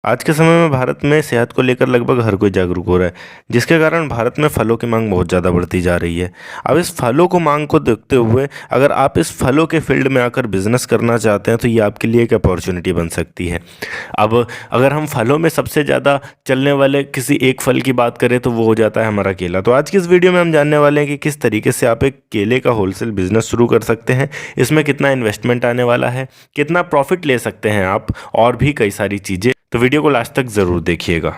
आज के समय में भारत में सेहत को लेकर लगभग हर कोई जागरूक हो रहा है, जिसके कारण भारत में फलों की मांग बहुत ज़्यादा बढ़ती जा रही है। अब इस फलों को मांग को देखते हुए अगर आप इस फलों के फील्ड में आकर बिजनेस करना चाहते हैं तो ये आपके लिए एक अपॉर्चुनिटी बन सकती है। अब अगर हम फलों में सबसे ज़्यादा चलने वाले किसी एक फल की बात करें तो वो हो जाता है हमारा केला। तो आज की इस वीडियो में हम जानने वाले हैं कि किस तरीके से आप एक केले का होलसेल बिजनेस शुरू कर सकते हैं, इसमें कितना इन्वेस्टमेंट आने वाला है, कितना प्रॉफिट ले सकते हैं आप, और भी कई सारी चीज़ें। तो वीडियो को लास्ट तक ज़रूर देखिएगा।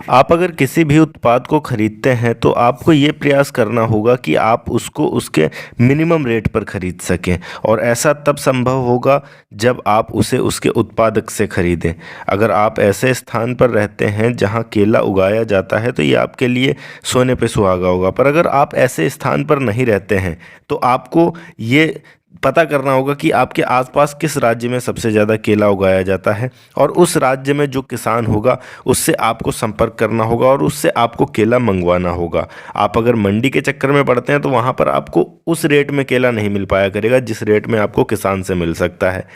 आप अगर किसी भी उत्पाद को खरीदते हैं तो आपको ये प्रयास करना होगा कि आप उसको उसके मिनिमम रेट पर खरीद सकें, और ऐसा तब संभव होगा जब आप उसे उसके उत्पादक से खरीदें। अगर आप ऐसे स्थान पर रहते हैं जहां केला उगाया जाता है तो ये आपके लिए सोने पे सुहागा होगा, पर अगर आप ऐसे स्थान पर नहीं रहते हैं तो आपको ये पता करना होगा कि आपके आसपास किस राज्य में सबसे ज़्यादा केला उगाया जाता है, और उस राज्य में जो किसान होगा उससे आपको संपर्क करना होगा और उससे आपको केला मंगवाना होगा। आप अगर मंडी के चक्कर में पड़ते हैं तो वहाँ पर आपको उस रेट में केला नहीं मिल पाया करेगा जिस रेट में आपको किसान से मिल सकता है।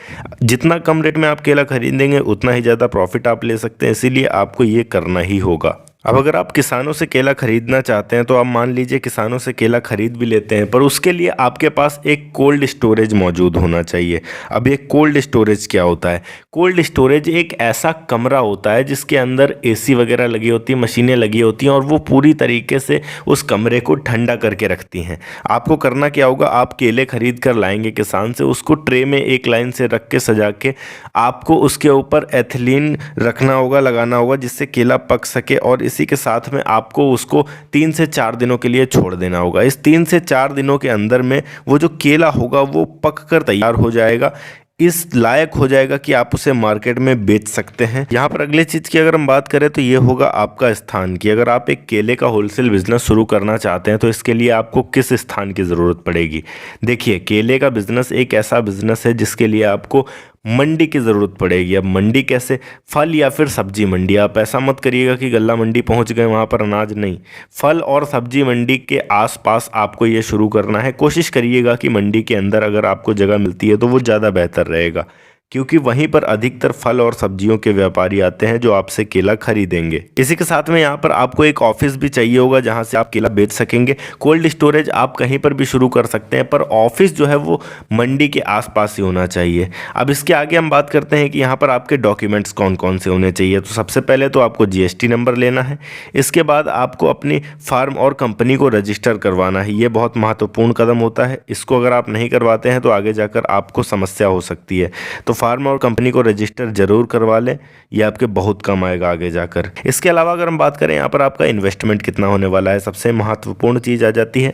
जितना कम रेट में आप केला खरीदेंगे उतना ही ज़्यादा प्रॉफिट आप ले सकते हैं, इसीलिए आपको ये करना ही होगा। अब अगर आप किसानों से केला खरीदना चाहते हैं तो आप मान लीजिए किसानों से केला खरीद भी लेते हैं, पर उसके लिए आपके पास एक कोल्ड स्टोरेज मौजूद होना चाहिए। अब ये कोल्ड स्टोरेज क्या होता है? कोल्ड स्टोरेज एक ऐसा कमरा होता है जिसके अंदर एसी वगैरह लगी होती है, मशीनें लगी होती हैं, और वो पूरी तरीके से उस कमरे को ठंडा करके रखती हैं। आपको करना क्या होगा, आप केले खरीद कर लाएंगे किसान से, उसको ट्रे में एक लाइन से रख के सजा के आपको उसके ऊपर एथिलीन रखना होगा, लगाना होगा, जिससे केला पक सके, और इसी के साथ में आपको उसको 3 से 4 दिनों के लिए छोड़ देना होगा। इस 3 से 4 दिनों के अंदर में वो जो केला होगा वो पक कर तैयार हो जाएगा, इस लायक हो जाएगा कि आप उसे मार्केट में बेच सकते हैं। यहाँ पर अगली चीज़ की अगर हम बात करें तो ये होगा आपका स्थान की। अगर आप एक केले का होलसेल बिजनेस शुरू करना चाहते हैं तो इसके लिए आपको किस स्थान की ज़रूरत पड़ेगी। देखिए, केले का बिजनेस एक ऐसा बिजनेस है जिसके लिए आपको मंडी की ज़रूरत पड़ेगी। अब मंडी कैसे? फल या फिर सब्जी मंडी। आप ऐसा मत करिएगा कि गल्ला मंडी पहुंच गए वहां पर अनाज नहीं, फल और सब्जी मंडी के आसपास आपको ये शुरू करना है। कोशिश करिएगा कि मंडी के अंदर अगर आपको जगह मिलती है तो वो ज़्यादा बेहतर रहेगा, क्योंकि वहीं पर अधिकतर फल और सब्जियों के व्यापारी आते हैं जो आपसे केला खरीदेंगे। इसी के साथ में यहाँ पर आपको एक ऑफिस भी चाहिए होगा जहाँ से आप केला बेच सकेंगे। कोल्ड स्टोरेज आप कहीं पर भी शुरू कर सकते हैं, पर ऑफिस जो है वो मंडी के आसपास ही होना चाहिए। अब इसके आगे हम बात करते हैं कि यहाँ पर आपके डॉक्यूमेंट्स कौन कौन से होने चाहिए। तो सबसे पहले तो आपको जीएसटी नंबर लेना है। इसके बाद आपको अपनी फार्म और कंपनी को रजिस्टर करवाना है। ये बहुत महत्वपूर्ण कदम होता है, इसको अगर आप नहीं करवाते हैं तो आगे जाकर आपको समस्या हो सकती है। तो फार्म और कंपनी को रजिस्टर जरूर करवा लें, ये आपके बहुत कम आएगा आगे जाकर। इसके अलावा अगर हम बात करें यहाँ पर आपका इन्वेस्टमेंट कितना होने वाला है, सबसे महत्वपूर्ण चीज़ आ जाती है।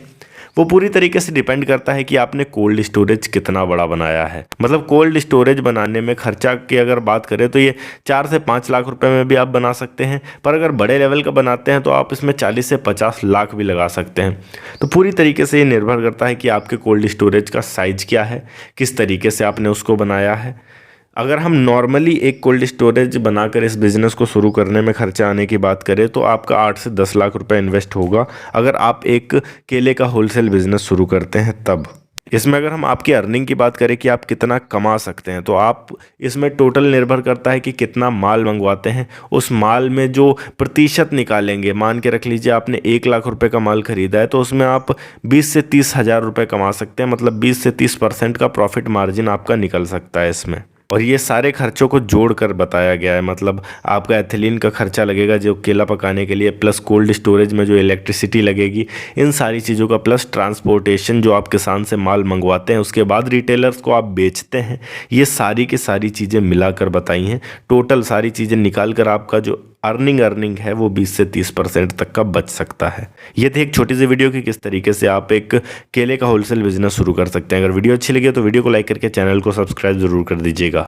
वो पूरी तरीके से डिपेंड करता है कि आपने कोल्ड स्टोरेज कितना बड़ा बनाया है। मतलब कोल्ड स्टोरेज बनाने में खर्चा की अगर बात करें तो ये 4 से 5 लाख रुपए में भी आप बना सकते हैं, पर अगर बड़े लेवल का बनाते हैं तो आप इसमें 40 से 50 लाख भी लगा सकते हैं। तो पूरी तरीके से ये निर्भर करता है कि आपके कोल्ड स्टोरेज का साइज क्या है, किस तरीके से आपने उसको बनाया है। अगर हम नॉर्मली एक कोल्ड स्टोरेज बनाकर इस बिज़नेस को शुरू करने में खर्चा आने की बात करें तो आपका 8 से 10 लाख रुपए इन्वेस्ट होगा अगर आप एक केले का होलसेल बिज़नेस शुरू करते हैं तब। इसमें अगर हम आपकी अर्निंग की बात करें कि आप कितना कमा सकते हैं, तो आप इसमें टोटल निर्भर करता है कि कितना माल मंगवाते हैं, उस माल में जो प्रतिशत निकालेंगे। मान के रख लीजिए आपने 1 लाख रुपए का माल खरीदा है तो उसमें आप 20 से 30 हज़ार रुपये कमा सकते हैं। मतलब 20 से 30% का प्रॉफिट मार्जिन आपका निकल सकता है इसमें। और ये सारे खर्चों को जोड़कर बताया गया है। मतलब आपका एथिलीन का खर्चा लगेगा जो केला पकाने के लिए, प्लस कोल्ड स्टोरेज में जो इलेक्ट्रिसिटी लगेगी, इन सारी चीज़ों का, प्लस ट्रांसपोर्टेशन जो आप किसान से माल मंगवाते हैं, उसके बाद रिटेलर्स को आप बेचते हैं, ये सारी की सारी चीज़ें मिलाकर बताई हैं। टोटल सारी चीज़ें निकाल कर आपका जो अर्निंग है वो 20 से 30% तक का बच सकता है। ये थी एक छोटी सी वीडियो कि किस तरीके से आप एक केले का होलसेल बिजनेस शुरू कर सकते हैं। अगर वीडियो अच्छी लगी तो वीडियो को लाइक करके चैनल को सब्सक्राइब जरूर कर दीजिएगा।